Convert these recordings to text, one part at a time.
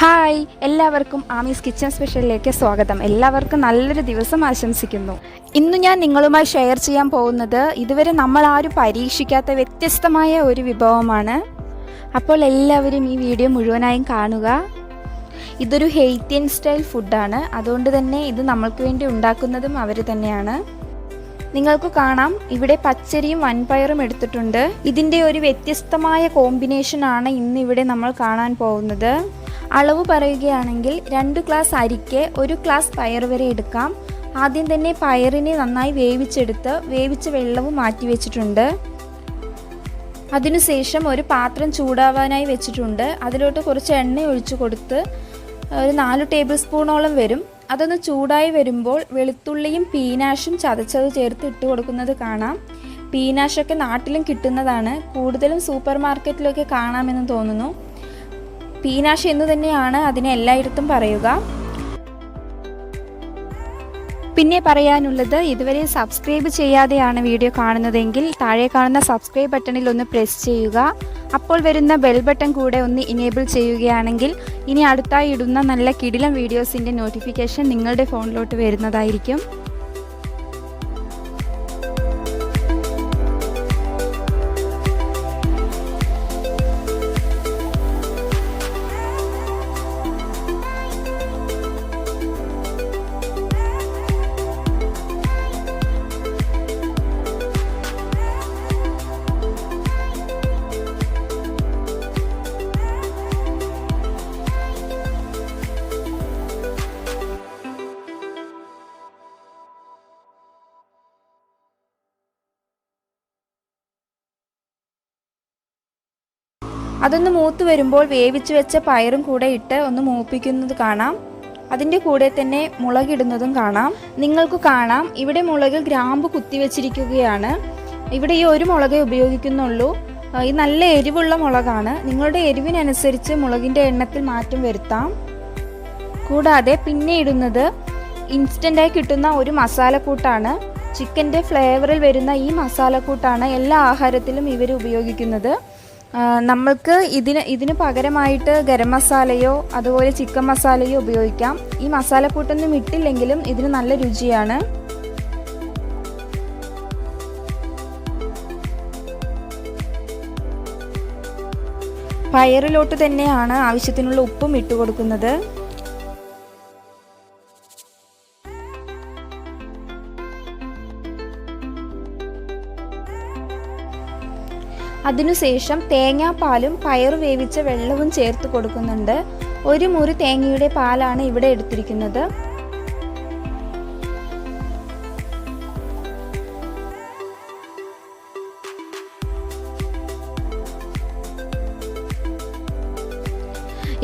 Hi, എല്ലാവർക്കും Ami's kitchen സ്പെഷ്യലിലേക്ക് സ്വാഗതം. എല്ലാവർക്കും നല്ലൊരു ദിവസം ആശംസിക്കുന്നു. ഇന്ന് ഞാൻ നിങ്ങളുമായി ഷെയർ ചെയ്യാൻ പോകുന്നത് ഇതുവരെ നമ്മൾ ആരും പരീക്ഷിക്കാത്ത വ്യത്യസ്തമായ ഒരു വിഭവമാണ്. അപ്പോൾ എല്ലാവരും ഈ വീഡിയോ മുഴുവനായും കാണുക. ഇതൊരു ഹെയ്റ്റിയൻ സ്റ്റൈൽ ഫുഡാണ്, അതുകൊണ്ട് തന്നെ ഇത് നമ്മൾക്ക് വേണ്ടി ഉണ്ടാക്കുന്നതും അവർ തന്നെയാണ്. നിങ്ങൾക്ക് കാണാം, ഇവിടെ പച്ചരിയും വൻപയറും എടുത്തിട്ടുണ്ട്. ഇതിൻ്റെ ഒരു വ്യത്യസ്തമായ കോമ്പിനേഷനാണ് ഇന്നിവിടെ നമ്മൾ കാണാൻ പോകുന്നത്. അളവ് പറയുകയാണെങ്കിൽ 2 ഗ്ലാസ് അരിക്ക് 1 ഗ്ലാസ് പയർ വരെ എടുക്കാം. ആദ്യം തന്നെ പയറിനെ നന്നായി വേവിച്ച വെള്ളവും മാറ്റി വെച്ചിട്ടുണ്ട്. അതിനുശേഷം ഒരു പാത്രം ചൂടാവാനായി വെച്ചിട്ടുണ്ട്. അതിലോട്ട് കുറച്ച് എണ്ണ ഒഴിച്ചു കൊടുത്ത് ഒരു 4 ടേബിൾ സ്പൂണോളം വരും. അതൊന്ന് ചൂടായി വരുമ്പോൾ വെളുത്തുള്ളിയും പീനാഷും ചതച്ചത് ചേർത്ത് ഇട്ട് കൊടുക്കുന്നത് കാണാം. പീനാഷൊക്കെ നാട്ടിലും കിട്ടുന്നതാണ്, കൂടുതലും സൂപ്പർ മാർക്കറ്റിലൊക്കെ കാണാമെന്ന് തോന്നുന്നു. പീനാഷ് എന്ന് തന്നെയാണ് അതിനെ എല്ലായിടത്തും പറയുക. പിന്നെ പറയാനുള്ളത്, ഇതുവരെ സബ്സ്ക്രൈബ് ചെയ്യാതെയാണ് വീഡിയോ കാണുന്നതെങ്കിൽ താഴെ കാണുന്ന സബ്സ്ക്രൈബ് ബട്ടണിൽ ഒന്ന് പ്രസ് ചെയ്യുക. അപ്പോൾ വരുന്ന ബെൽ ബട്ടൺ കൂടെ ഒന്ന് ഇനേബിൾ ചെയ്യുകയാണെങ്കിൽ ഇനി അടുത്തായി ഇടുന്ന നല്ല കിടിലം വീഡിയോസിൻ്റെ നോട്ടിഫിക്കേഷൻ നിങ്ങളുടെ ഫോണിലോട്ട് വരുന്നതായിരിക്കും. അതൊന്ന് മൂത്ത് വരുമ്പോൾ വേവിച്ച് വെച്ച പയറും കൂടെ ഇട്ട് ഒന്ന് മൂപ്പിക്കുന്നത് കാണാം. അതിൻ്റെ കൂടെ തന്നെ മുളകിടുന്നതും കാണാം. നിങ്ങൾക്ക് കാണാം, ഇവിടെ മുളകിൽ ഗ്രാമ്പ് കുത്തിവെച്ചിരിക്കുകയാണ്. ഇവിടെ ഈ ഒരു മുളകേ ഉപയോഗിക്കുന്നുള്ളൂ. ഈ നല്ല എരിവുള്ള മുളകാണ്. നിങ്ങളുടെ എരിവിനനുസരിച്ച് മുളകിൻ്റെ എണ്ണത്തിൽ മാറ്റം വരുത്താം. കൂടാതെ പിന്നെ ഇടുന്നത് ഇൻസ്റ്റൻ്റായി കിട്ടുന്ന ഒരു മസാലക്കൂട്ടാണ്. ചിക്കൻ്റെ ഫ്ലേവറിൽ വരുന്ന ഈ മസാലക്കൂട്ടാണ് എല്ലാ ആഹാരത്തിലും ഇവർ ഉപയോഗിക്കുന്നത്. നമ്മൾക്ക് ഇതിന് പകരമായിട്ട് ഗരം മസാലയോ അതുപോലെ ചിക്കൻ മസാലയോ ഉപയോഗിക്കാം. ഈ മസാലക്കൂട്ടൊന്നും ഇട്ടില്ലെങ്കിലും ഇതിന് നല്ല രുചിയാണ്. പയറിലോട്ട് തന്നെയാണ് ആവശ്യത്തിനുള്ള ഉപ്പും ഇട്ട് കൊടുക്കുന്നത്. അതിനുശേഷം തേങ്ങാപ്പാലും പയർ വേവിച്ച വെള്ളവും ചേർത്ത് കൊടുക്കുന്നുണ്ട്. 1 മുറി തേങ്ങയുടെ പാലാണ് ഇവിടെ എടുത്തിരിക്കുന്നത്.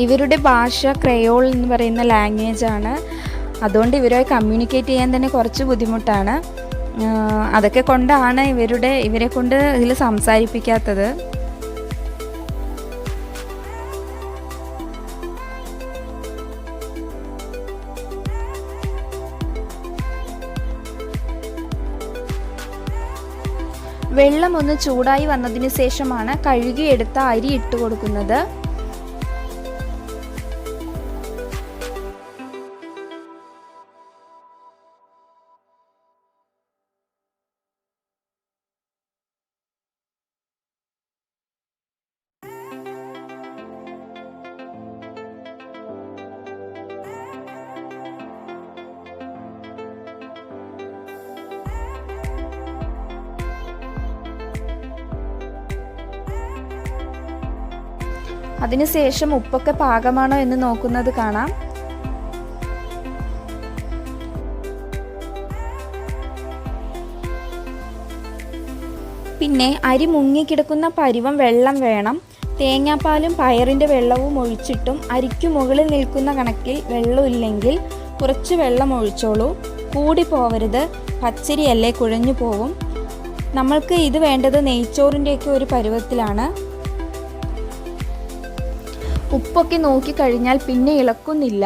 ഇവരുടെ ഭാഷ ക്രയോൾ എന്ന് പറയുന്ന ലാംഗ്വേജ് ആണ്. അതുകൊണ്ട് ഇവരുമായി കമ്മ്യൂണിക്കേറ്റ് ചെയ്യാൻ തന്നെ കുറച്ച് ബുദ്ധിമുട്ടാണ്. അതൊക്കെ കൊണ്ടാണ് ഇവരെ കൊണ്ട് ഇതിൽ സംസാരിപ്പിക്കാത്തത്. വെള്ളം ഒന്ന് ചൂടായി വന്നതിന് ശേഷമാണ് കഴുകിയെടുത്ത അരി ഇട്ട് കൊടുക്കുന്നത്. അതിനുശേഷം ഉപ്പൊക്കെ പാകമാണോ എന്ന് നോക്കുന്നത് കാണാം. പിന്നെ അരി മുങ്ങിക്കിടക്കുന്ന പരുവം വെള്ളം വേണം. തേങ്ങാപ്പാലും പയറിൻ്റെ വെള്ളവും ഒഴിച്ചിട്ടും അരിക്കു മുകളിൽ നിൽക്കുന്ന കണക്കിൽ വെള്ളമില്ലെങ്കിൽ കുറച്ച് വെള്ളം ഒഴിച്ചോളൂ. കൂടി പോവരുത്, പച്ചരിയല്ലേ കുഴഞ്ഞു പോവും. നമ്മൾക്ക് ഇത് വേണ്ടത് നെയ്ച്ചോറിൻ്റെയൊക്കെ ഒരു പരുവത്തിലാണ്. ഉപ്പൊക്കെ നോക്കിക്കഴിഞ്ഞാൽ പിന്നെ ഇളക്കുന്നില്ല.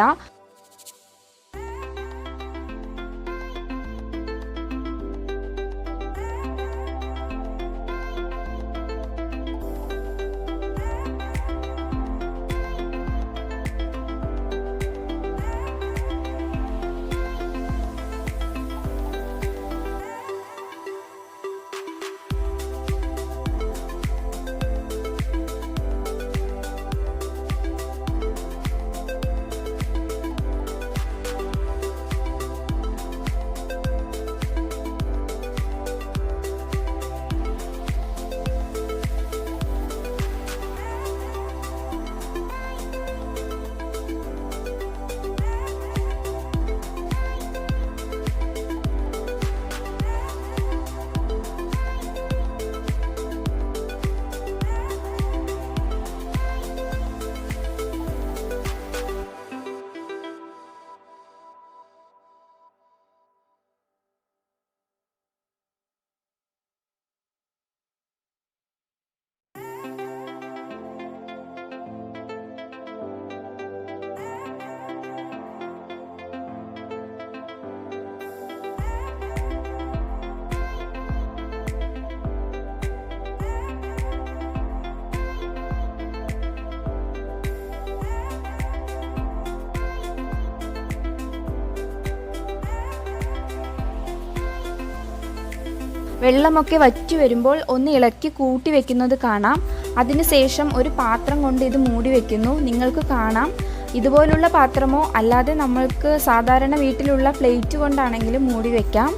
വെള്ളമൊക്കെ വറ്റി വരുമ്പോൾ ഒന്ന് ഇളക്കി കൂട്ടി വെക്കുന്നത് കാണാം. അതിനുശേഷം ഒരു പാത്രം കൊണ്ട് ഇത് മൂടി വെക്കുന്നു. നിങ്ങൾക്ക് കാണാം, ഇതുപോലുള്ള പാത്രമോ അല്ലാതെ നമ്മൾക്ക് സാധാരണ വീട്ടിലുള്ള പ്ലേറ്റ് കൊണ്ടാണെങ്കിലും മൂടി വെക്കാം.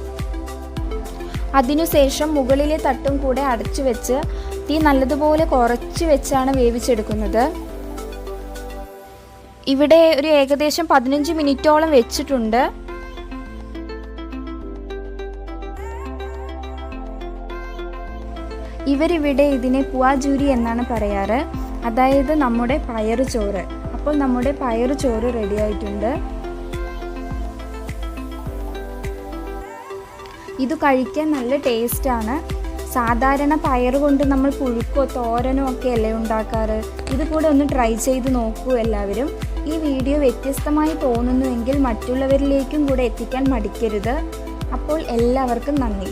അതിനുശേഷം മുകളിലെ തട്ടും കൂടെ അടച്ചു വെച്ച് തീ നല്ലതുപോലെ കുറച്ച് വെച്ചാണ് വേവിച്ചെടുക്കുന്നത്. ഇവിടെ ഒരു ഏകദേശം 15 മിനിറ്റോളം വെച്ചിട്ടുണ്ട്. ഇവരിവിടെ ഇതിനെ പുവാജൂരി എന്നാണ് പറയാറ്, അതായത് നമ്മുടെ പയറുചോറ്. അപ്പോൾ നമ്മുടെ പയറുചോറ് റെഡി ആയിട്ടുണ്ട്. ഇത് കഴിക്കാൻ നല്ല ടേസ്റ്റാണ്. സാധാരണ പയർ കൊണ്ട് നമ്മൾ പുഴുക്കോ തോരനോ ഒക്കെ അല്ലേ ഉണ്ടാക്കാറ്. ഇതുകൂടെ ഒന്ന് ട്രൈ ചെയ്ത് നോക്കൂ എല്ലാവരും. ഈ വീഡിയോ വ്യത്യസ്തമായി തോന്നുന്നുവെങ്കിൽ മറ്റുള്ളവരിലേക്കും കൂടെ എത്തിക്കാൻ മടിക്കരുത്. അപ്പോൾ എല്ലാവർക്കും നന്ദി.